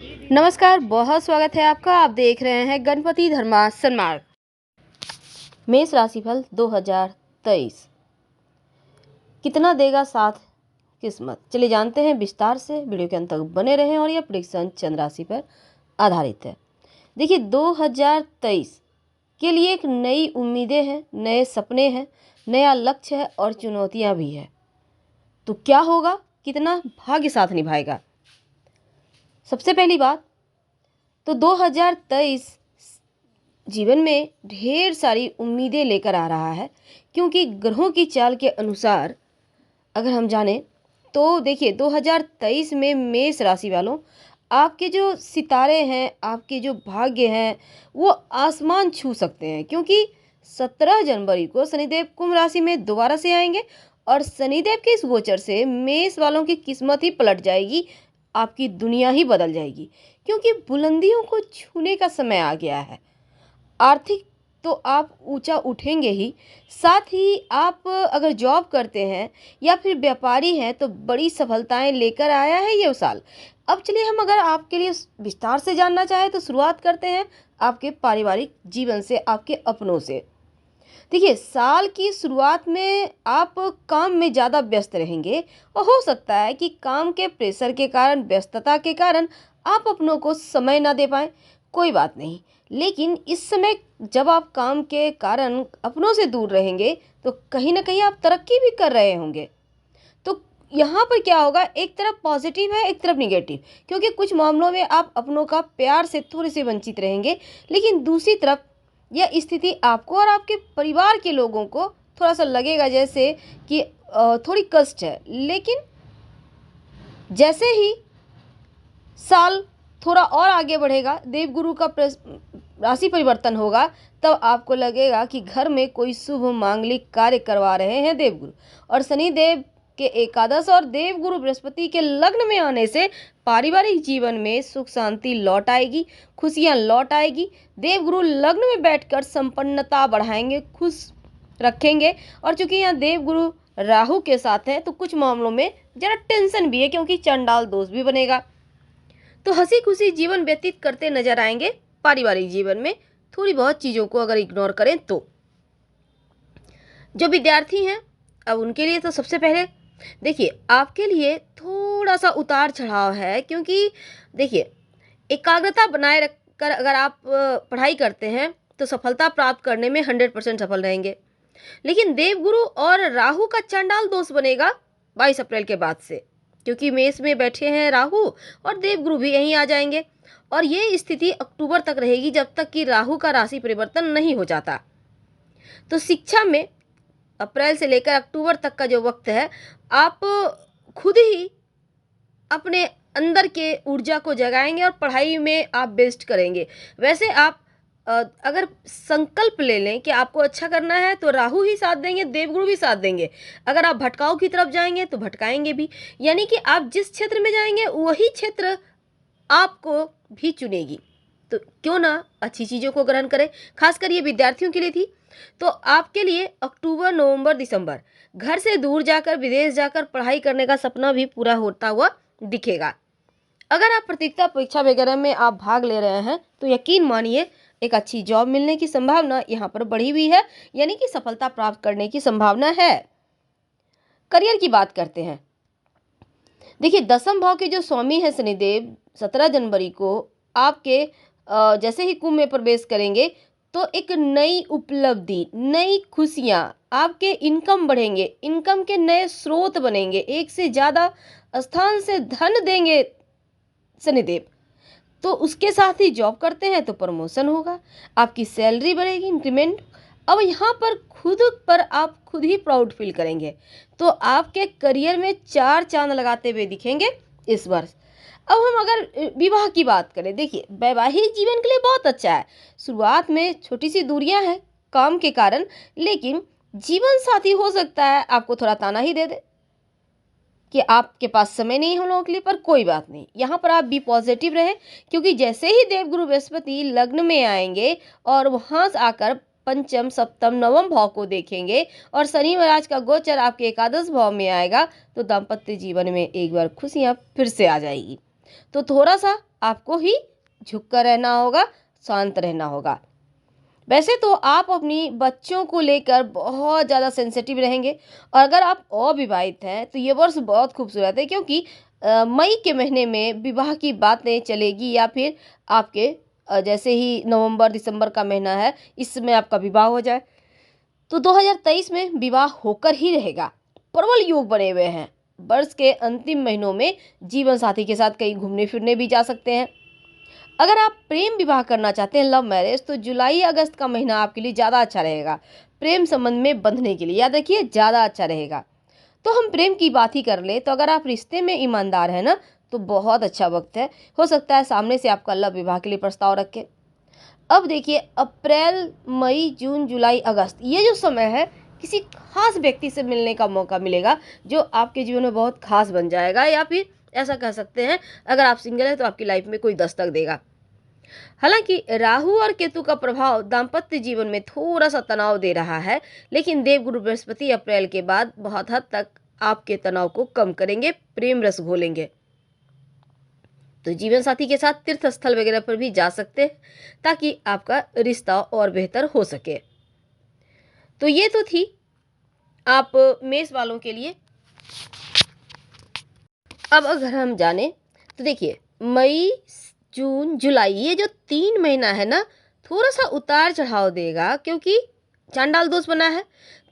नमस्कार, बहुत स्वागत है आपका। आप देख रहे हैं गणपति धर्मासन मार्ग। मेष राशिफल 2023 कितना देगा साथ किस्मत, चलिए जानते हैं विस्तार से। वीडियो के अंत तक बने रहें और यह प्रेडिक्शन चंद्र राशि पर आधारित है। देखिए, 2023 के लिए एक नई उम्मीदें हैं, नए सपने हैं, नया लक्ष्य है और चुनौतियां भी है। तो क्या होगा, कितना भाग्य साथ निभाएगा? सबसे पहली बात तो 2023 जीवन में ढेर सारी उम्मीदें लेकर आ रहा है, क्योंकि ग्रहों की चाल के अनुसार अगर हम जानें तो देखिए 2023 में मेष राशि वालों, आपके जो सितारे हैं, आपके जो भाग्य हैं, वो आसमान छू सकते हैं। क्योंकि 17 जनवरी को शनिदेव कुंभ राशि में दोबारा से आएंगे और शनिदेव के इस गोचर से मेष वालों की किस्मत ही पलट जाएगी, आपकी दुनिया ही बदल जाएगी। क्योंकि बुलंदियों को छूने का समय आ गया है। आर्थिक तो आप ऊंचा उठेंगे ही, साथ ही आप अगर जॉब करते हैं या फिर व्यापारी हैं तो बड़ी सफलताएं लेकर आया है ये साल। अब चलिए हम अगर आपके लिए विस्तार से जानना चाहें तो शुरुआत करते हैं आपके पारिवारिक जीवन से, आपके अपनों से। देखिए, साल की शुरुआत में आप काम में ज़्यादा व्यस्त रहेंगे और हो सकता है कि काम के प्रेशर के कारण, व्यस्तता के कारण आप अपनों को समय ना दे पाएँ। कोई बात नहीं, लेकिन इस समय जब आप काम के कारण अपनों से दूर रहेंगे तो कहीं ना कहीं आप तरक्की भी कर रहे होंगे। तो यहाँ पर क्या होगा, एक तरफ पॉजिटिव है, एक तरफ निगेटिव। क्योंकि कुछ मामलों में आप अपनों का प्यार से थोड़े से वंचित रहेंगे, लेकिन दूसरी तरफ यह स्थिति आपको और आपके परिवार के लोगों को थोड़ा सा लगेगा जैसे कि थोड़ी कष्ट है। लेकिन जैसे ही साल थोड़ा और आगे बढ़ेगा, देवगुरु का राशि परिवर्तन होगा, तब आपको लगेगा कि घर में कोई शुभ मांगलिक कार्य करवा रहे हैं देवगुरु। और शनिदेव के एकादश और देवगुरु बृहस्पति के लग्न में आने से पारिवारिक जीवन में सुख शांति लौट आएगी, खुशियां लौट आएगी। देवगुरु लग्न में बैठकर संपन्नता बढ़ाएंगे, खुश रखेंगे। और चूंकि यहाँ देवगुरु राहु के साथ हैं तो कुछ मामलों में जरा टेंशन भी है, क्योंकि चंडाल दोष भी बनेगा। तो हंसी खुशी जीवन व्यतीत करते नजर आएंगे पारिवारिक जीवन में, थोड़ी बहुत चीज़ों को अगर इग्नोर करें तो। जो विद्यार्थी हैं, अब उनके लिए तो सबसे पहले देखिए आपके लिए थोड़ा सा उतार चढ़ाव है। क्योंकि देखिए, एकाग्रता बनाए रखकर अगर आप पढ़ाई करते हैं तो सफलता प्राप्त करने में 100% सफल रहेंगे। लेकिन देवगुरु और राहु का चंडाल दोष बनेगा 22 अप्रैल के बाद से, क्योंकि मेष में बैठे हैं राहु और देवगुरु भी यहीं आ जाएंगे। और ये स्थिति अक्टूबर तक रहेगी, जब तक कि राहु का राशि परिवर्तन नहीं हो जाता। तो शिक्षा में अप्रैल से लेकर अक्टूबर तक का जो वक्त है, आप खुद ही अपने अंदर के ऊर्जा को जगाएंगे और पढ़ाई में आप बेस्ट करेंगे। वैसे आप अगर संकल्प ले लें कि आपको अच्छा करना है तो राहु ही साथ देंगे, देवगुरु भी साथ देंगे। अगर आप भटकाव की तरफ जाएंगे तो भटकाएंगे भी। यानी कि आप जिस क्षेत्र में जाएंगे वही क्षेत्र आपको भी चुनेगी। तो क्यों ना अच्छी चीज़ों को ग्रहण करें। खासकर ये विद्यार्थियों के लिए थी। तो आपके लिए अक्टूबर, नवंबर, दिसंबर घर से दूर जाकर, विदेश जाकर पढ़ाई करने का सपना भी पूरा होता हुआ दिखेगा। अगर आप प्रतियोगिता परीक्षा वगैरह में आप भाग ले रहे हैं तो यकीन मानिए एक अच्छी जॉब मिलने की संभावना यहाँ पर बढ़ी हुई है, यानी कि सफलता प्राप्त करने की संभावना है। करियर की बात करते हैं। देखिए, दसम भाव के जो स्वामी है शनिदेव 17 जनवरी को आपके जैसे ही कुंभ में प्रवेश करेंगे तो एक नई उपलब्धि, नई खुशियाँ, आपके इनकम बढ़ेंगे, इनकम के नए स्रोत बनेंगे, एक से ज़्यादा स्थान से धन देंगे शनिदेव। तो उसके साथ ही जॉब करते हैं तो प्रमोशन होगा, आपकी सैलरी बढ़ेगी, इंक्रीमेंट। अब यहाँ पर खुद पर आप खुद ही प्राउड फील करेंगे। तो आपके करियर में 4 चांद लगाते हुए दिखेंगे इस वर्ष। अब हम अगर विवाह की बात करें, देखिए वैवाहिक जीवन के लिए बहुत अच्छा है। शुरुआत में छोटी सी दूरियां हैं काम के कारण, लेकिन जीवन साथी हो सकता है आपको थोड़ा ताना ही दे दे कि आपके पास समय नहीं हम लोगों के लिए, पर कोई बात नहीं, यहाँ पर आप भी पॉजिटिव रहें। क्योंकि जैसे ही देवगुरु बृहस्पति लग्न में आएंगे और वहाँ से आकर पंचम, सप्तम, नवम भाव को देखेंगे और शनि महाराज का गोचर आपके एकादश भाव में आएगा, तो दाम्पत्य जीवन में एक बार खुशियाँ फिर से आ जाएगी। तो थोड़ा सा आपको ही झुक कर रहना होगा, शांत रहना होगा। वैसे तो आप अपनी बच्चों को लेकर बहुत ज़्यादा सेंसिटिव रहेंगे, और अगर आप अविवाहित हैं तो ये वर्ष बहुत खूबसूरत है, क्योंकि मई के महीने में विवाह की बातें चलेगी, या फिर आपके जैसे ही नवंबर दिसंबर का महीना है इसमें आपका विवाह हो जाए, तो 2023 में विवाह होकर ही रहेगा। प्रबल योग बने हुए हैं। वर्ष के अंतिम महीनों में जीवन साथी के साथ कहीं घूमने फिरने भी जा सकते हैं। अगर आप प्रेम विवाह करना चाहते हैं, लव मैरिज, तो जुलाई अगस्त का महीना आपके लिए ज़्यादा अच्छा रहेगा प्रेम संबंध में बंधने के लिए। याद रखिए, ज़्यादा अच्छा रहेगा। तो हम प्रेम की बात ही कर ले, तो अगर आप रिश्ते में ईमानदार हैं ना, तो बहुत अच्छा वक्त है। हो सकता है सामने से आपका लव विवाह के लिए प्रस्ताव रखे। अब देखिए, अप्रैल मई जून जुलाई अगस्त, ये जो समय है, किसी खास व्यक्ति से मिलने का मौका मिलेगा जो आपके जीवन में बहुत खास बन जाएगा, या फिर ऐसा कह सकते हैं अगर आप सिंगल हैं तो आपकी लाइफ में कोई दस्तक देगा। हालांकि राहु और केतु का प्रभाव दाम्पत्य जीवन में थोड़ा सा तनाव दे रहा है, लेकिन देवगुरु बृहस्पति अप्रैल के बाद बहुत हद तक आपके तनाव को कम करेंगे, प्रेम रस घोलेंगे। तो जीवन साथी के साथ तीर्थ स्थल वगैरह पर भी जा सकते हैं, ताकि आपका रिश्ता और बेहतर हो सके। तो ये तो थी आप मेष वालों के लिए। अब अगर हम जाने तो देखिए, मई जून जुलाई, ये जो 3 महीना है ना, थोड़ा सा उतार चढ़ाव देगा, क्योंकि चांडाल दोष बना है।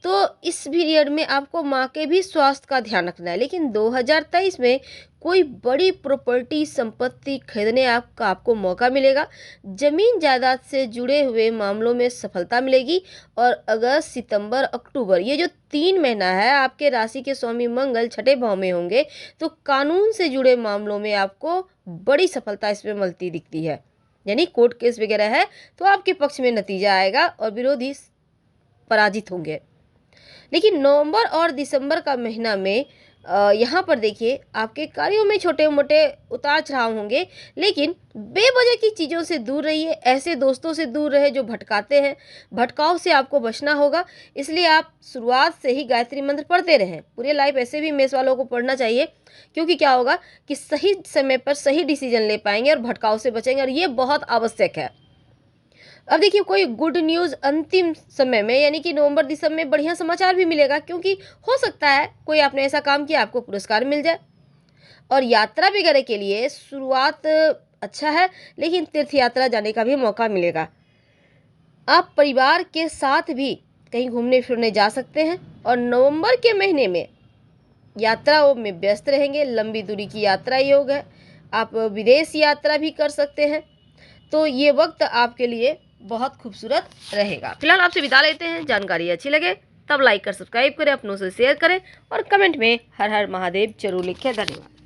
तो इस पीरियड में आपको माँ के भी स्वास्थ्य का ध्यान रखना है। लेकिन 2023 में कोई बड़ी प्रॉपर्टी संपत्ति खरीदने का आपको मौका मिलेगा। जमीन जायदाद से जुड़े हुए मामलों में सफलता मिलेगी। और अगस्त सितंबर अक्टूबर, ये जो 3 महीना है, आपके राशि के स्वामी मंगल छठे भाव में होंगे, तो कानून से जुड़े मामलों में आपको बड़ी सफलता इसमें मिलती दिखती है। यानी कोर्ट केस वगैरह है तो आपके पक्ष में नतीजा आएगा और विरोधी पराजित होंगे। लेकिन नवंबर और दिसंबर का महीना में यहाँ पर देखिए, आपके कार्यों में छोटे मोटे उतार चढ़ाव होंगे, लेकिन बेवजह की चीज़ों से दूर रहिए। ऐसे दोस्तों से दूर रहे जो भटकाते हैं। भटकाव से आपको बचना होगा, इसलिए आप शुरुआत से ही गायत्री मंत्र पढ़ते रहें। पूरी लाइफ ऐसे भी मेष वालों को पढ़ना चाहिए, क्योंकि क्या होगा कि सही समय पर सही डिसीजन ले पाएंगे और भटकाव से बचेंगे, और ये बहुत आवश्यक है। अब देखिए, कोई गुड न्यूज़ अंतिम समय में, यानी कि नवंबर दिसंबर में बढ़िया समाचार भी मिलेगा, क्योंकि हो सकता है कोई आपने ऐसा काम किया आपको पुरस्कार मिल जाए। और यात्रा वगैरह के लिए शुरुआत अच्छा है, लेकिन तीर्थ यात्रा जाने का भी मौका मिलेगा। आप परिवार के साथ भी कहीं घूमने फिरने जा सकते हैं, और नवंबर के महीने में यात्राओं में व्यस्त रहेंगे। लंबी दूरी की यात्रा योग है, आप विदेश यात्रा भी कर सकते हैं। तो ये वक्त आपके लिए बहुत खूबसूरत रहेगा। फिलहाल आपसे विदा लेते हैं। जानकारी अच्छी लगे तब लाइक कर सब्सक्राइब करें, अपनों से शेयर करें, और कमेंट में हर हर महादेव जरूर लिखें। धन्यवाद।